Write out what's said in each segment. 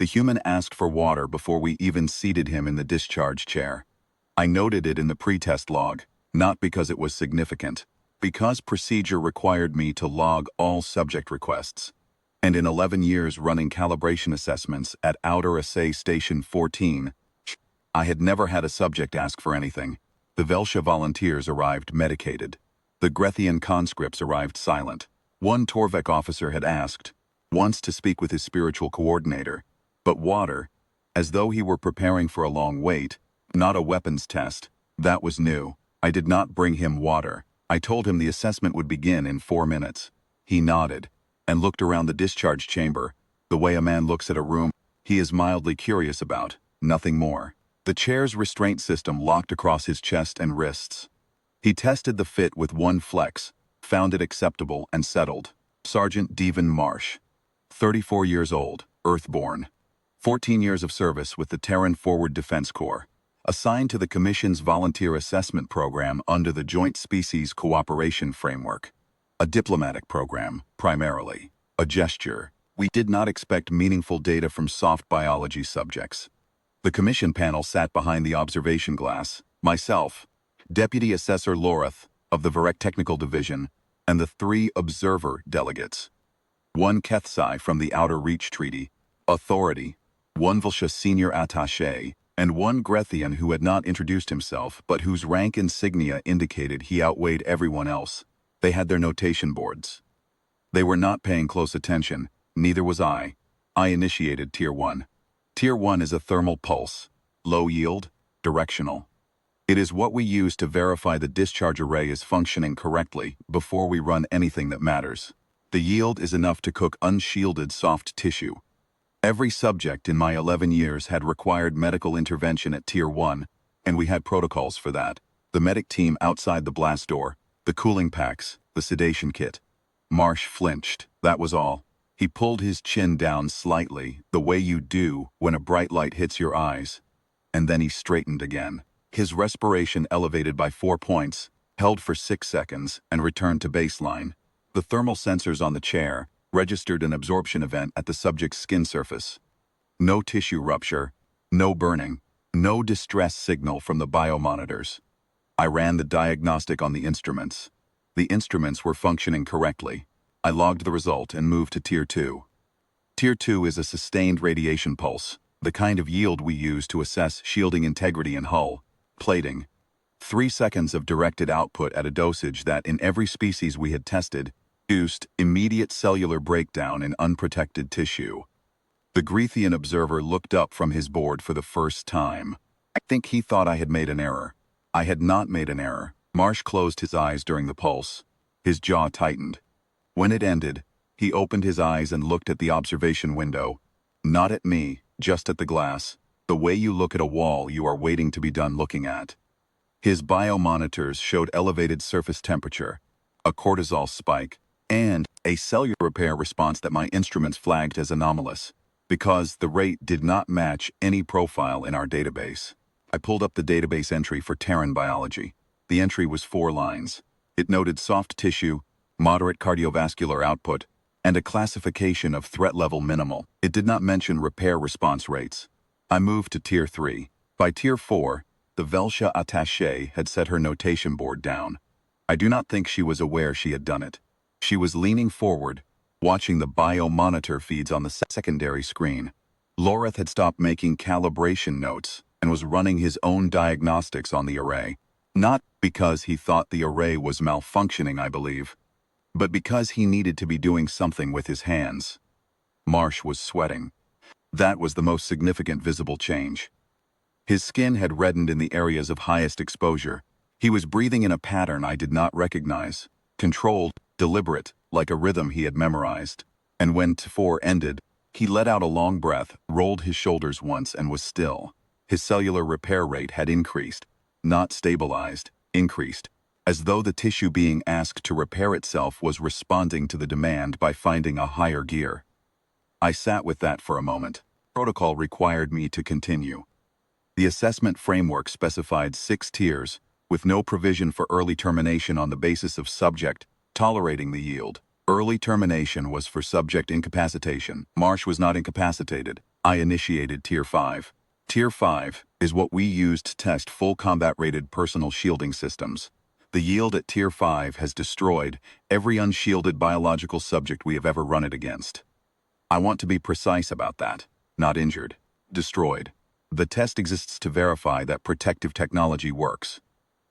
The human asked for water before we even seated him in the discharge chair. I noted it in the pretest log, not because it was significant, because procedure required me to log all subject requests. And in 11 years running calibration assessments at Outer Assay Station 14, I had never had a subject ask for anything. The Velsha volunteers arrived medicated. The Grethian conscripts arrived silent. One Torvek officer had asked, once, to speak with his spiritual coordinator, but water, as though he were preparing for a long wait, not a weapons test. That was new. I did not bring him water. I told him the assessment would begin in 4 minutes. He nodded and looked around the discharge chamber, the way a man looks at a room he is mildly curious about, nothing more. The chair's restraint system locked across his chest and wrists. He tested the fit with one flex, found it acceptable, and settled. Sergeant Devon Marsh, 34 years old, Earthborn. 14 years of service with the Terran Forward Defense Corps. Assigned to the Commission's Volunteer Assessment Program under the Joint Species Cooperation Framework. A diplomatic program, primarily. A gesture. We did not expect meaningful data from soft biology subjects. The Commission panel sat behind the observation glass. Myself, Deputy Assessor Lorath of the Varek Technical Division, and the 3 observer delegates. 1 Kethsai from the Outer Reach Treaty, Authority, 1 Velsha Senior Attaché, and 1 Grethian who had not introduced himself but whose rank insignia indicated he outweighed everyone else. They had their notation boards. They were not paying close attention, neither was I. I initiated Tier 1. Tier 1 is a thermal pulse, low yield, directional. It is what we use to verify the discharge array is functioning correctly before we run anything that matters. The yield is enough to cook unshielded soft tissue. Every subject in my 11 years had required medical intervention at Tier 1, and we had protocols for that. The medic team outside the blast door, the cooling packs, the sedation kit. Marsh flinched, that was all. He pulled his chin down slightly, the way you do when a bright light hits your eyes. And then he straightened again. His respiration elevated by 4 points, held for 6 seconds, and returned to baseline. The thermal sensors on the chair registered an absorption event at the subject's skin surface. No tissue rupture, no burning, no distress signal from the biomonitors. I ran the diagnostic on the instruments. The instruments were functioning correctly. I logged the result and moved to Tier 2. Tier 2 is a sustained radiation pulse, the kind of yield we use to assess shielding integrity in hull, plating. 3 seconds of directed output at a dosage that, in every species we had tested, induced immediate cellular breakdown in unprotected tissue. The Grethian observer looked up from his board for the first time. I think he thought I had made an error. I had not made an error. Marsh closed his eyes during the pulse. His jaw tightened. When it ended, he opened his eyes and looked at the observation window. Not at me, just at the glass. The way you look at a wall you are waiting to be done looking at. His biomonitors showed elevated surface temperature, a cortisol spike, and a cellular repair response that my instruments flagged as anomalous, because the rate did not match any profile in our database. I pulled up the database entry for Terran biology. The entry was 4 lines. It noted soft tissue, moderate cardiovascular output, and a classification of threat level minimal. It did not mention repair response rates. I moved to Tier 3. By Tier 4, the Velsha attaché had set her notation board down. I do not think she was aware she had done it. She was leaning forward, watching the biomonitor feeds on the secondary screen. Lorath had stopped making calibration notes and was running his own diagnostics on the array. Not because he thought the array was malfunctioning, I believe, but because he needed to be doing something with his hands. Marsh was sweating. That was the most significant visible change. His skin had reddened in the areas of highest exposure. He was breathing in a pattern I did not recognize. Controlled, deliberate, like a rhythm he had memorized. And when T4 ended, he let out a long breath, rolled his shoulders once, and was still. His cellular repair rate had increased, not stabilized, increased, as though the tissue being asked to repair itself was responding to the demand by finding a higher gear. I sat with that for a moment. Protocol required me to continue. The assessment framework specified 6 tiers, with no provision for early termination on the basis of subject tolerating the yield. Early termination was for subject incapacitation. Marsh was not incapacitated. I initiated Tier 5. Tier 5 is what we use to test full combat-rated personal shielding systems. The yield at Tier 5 has destroyed every unshielded biological subject we have ever run it against. I want to be precise about that. Not injured. Destroyed. The test exists to verify that protective technology works.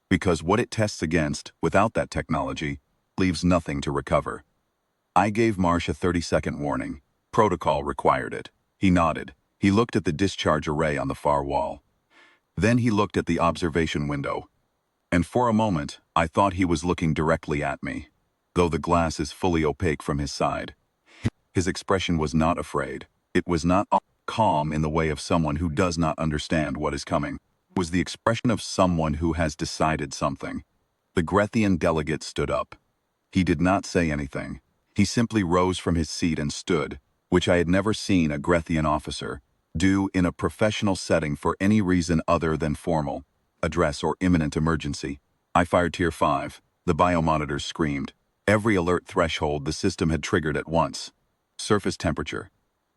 Because what it tests against, without that technology, leaves nothing to recover. I gave Marsh a 30-second warning. Protocol required it. He nodded. He looked at the discharge array on the far wall. Then he looked at the observation window. And for a moment, I thought he was looking directly at me, though the glass is fully opaque from his side. His expression was not afraid. It was not calm in the way of someone who does not understand what is coming. It was the expression of someone who has decided something. The Grethian delegate stood up. He did not say anything. He simply rose from his seat and stood, which I had never seen a Grethian officer do in a professional setting for any reason other than formal address or imminent emergency. I fired Tier 5. The biomonitors screamed. Every alert threshold the system had triggered at once. Surface temperature,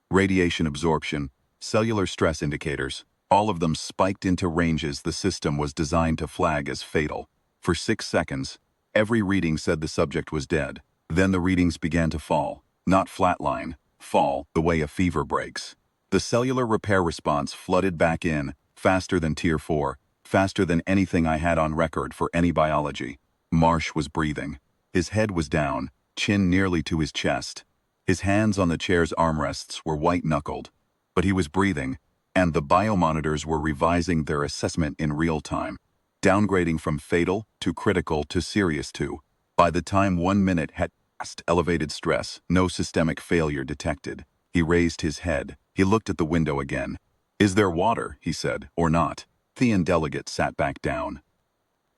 radiation absorption, cellular stress indicators, all of them spiked into ranges the system was designed to flag as fatal. For 6 seconds, every reading said the subject was dead. Then the readings began to fall, not flatline, fall the way a fever breaks. The cellular repair response flooded back in, faster than Tier 4, faster than anything I had on record for any biology. Marsh was breathing. His head was down, chin nearly to his chest. His hands on the chair's armrests were white-knuckled, but he was breathing, and the biomonitors were revising their assessment in real time, downgrading from fatal to critical to serious to. By the time 1 minute had passed, elevated stress, no systemic failure detected. He raised his head. He looked at the window again. "Is there water?" he said, "or not?" The delegate sat back down.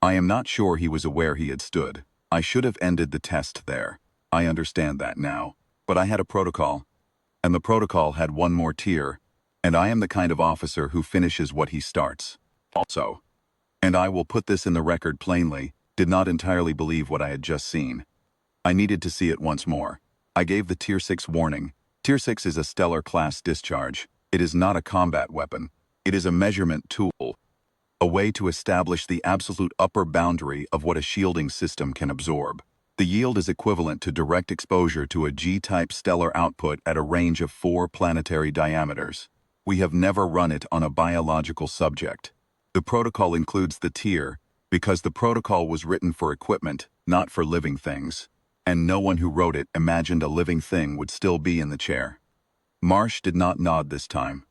I am not sure he was aware he had stood. I should have ended the test there. I understand that now. But I had a protocol, and the protocol had one more tier, and I am the kind of officer who finishes what he starts. Also, and I will put this in the record plainly, did not entirely believe what I had just seen. I needed to see it once more. I gave the Tier 6 warning. Tier 6 is a stellar class discharge. It is not a combat weapon. It is a measurement tool, a way to establish the absolute upper boundary of what a shielding system can absorb. The yield is equivalent to direct exposure to a G-type stellar output at a range of 4 planetary diameters. We have never run it on a biological subject. The protocol includes the tier because the protocol was written for equipment, not for living things. And no one who wrote it imagined a living thing would still be in the chair. Marsh did not nod this time.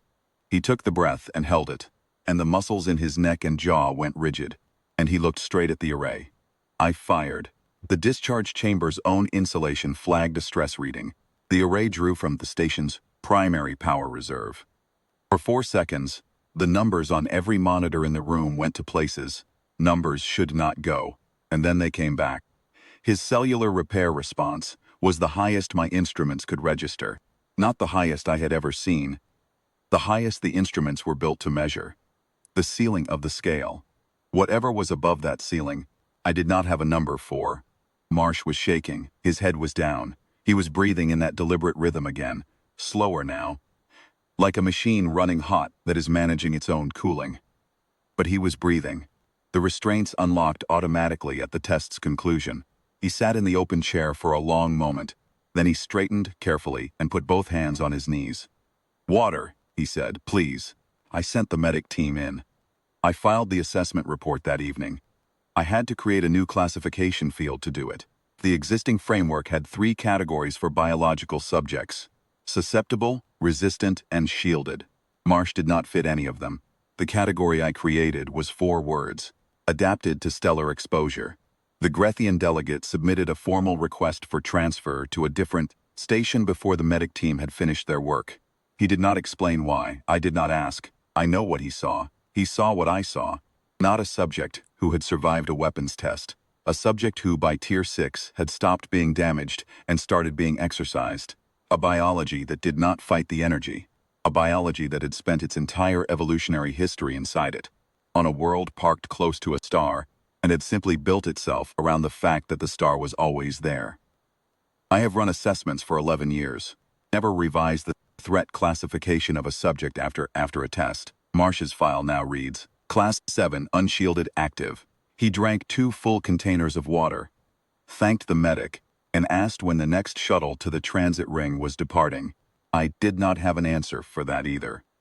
He took the breath and held it, and the muscles in his neck and jaw went rigid, and he looked straight at the array. I fired. The discharge chamber's own insulation flagged a stress reading. The array drew from the station's primary power reserve. For 4 seconds, the numbers on every monitor in the room went to places numbers should not go, and then they came back. His cellular repair response was the highest my instruments could register, not the highest I had ever seen, the highest the instruments were built to measure. The ceiling of the scale. Whatever was above that ceiling, I did not have a number for. Marsh was shaking. His head was down. He was breathing in that deliberate rhythm again, slower now, like a machine running hot that is managing its own cooling. But he was breathing. The restraints unlocked automatically at the test's conclusion. He sat in the open chair for a long moment. Then he straightened carefully and put both hands on his knees. "Water," he said, "please." I sent the medic team in. I filed the assessment report that evening. I had to create a new classification field to do it. The existing framework had 3 categories for biological subjects: susceptible, resistant, and shielded. Marsh did not fit any of them. The category I created was 4 words: adapted to stellar exposure. The Grethian delegate submitted a formal request for transfer to a different station before the medic team had finished their work. He did not explain why. I did not ask. I know what he saw. He saw what I saw. Not a subject who had survived a weapons test. A subject who, by Tier 6, had stopped being damaged and started being exercised. A biology that did not fight the energy. A biology that had spent its entire evolutionary history inside it, on a world parked close to a star, and had simply built itself around the fact that the star was always there. I have run assessments for 11 years. Never revised the threat classification of a subject after a test. Marsh's file now reads, Class 7 unshielded active. He drank 2 full containers of water, thanked the medic, and asked when the next shuttle to the transit ring was departing. I did not have an answer for that either.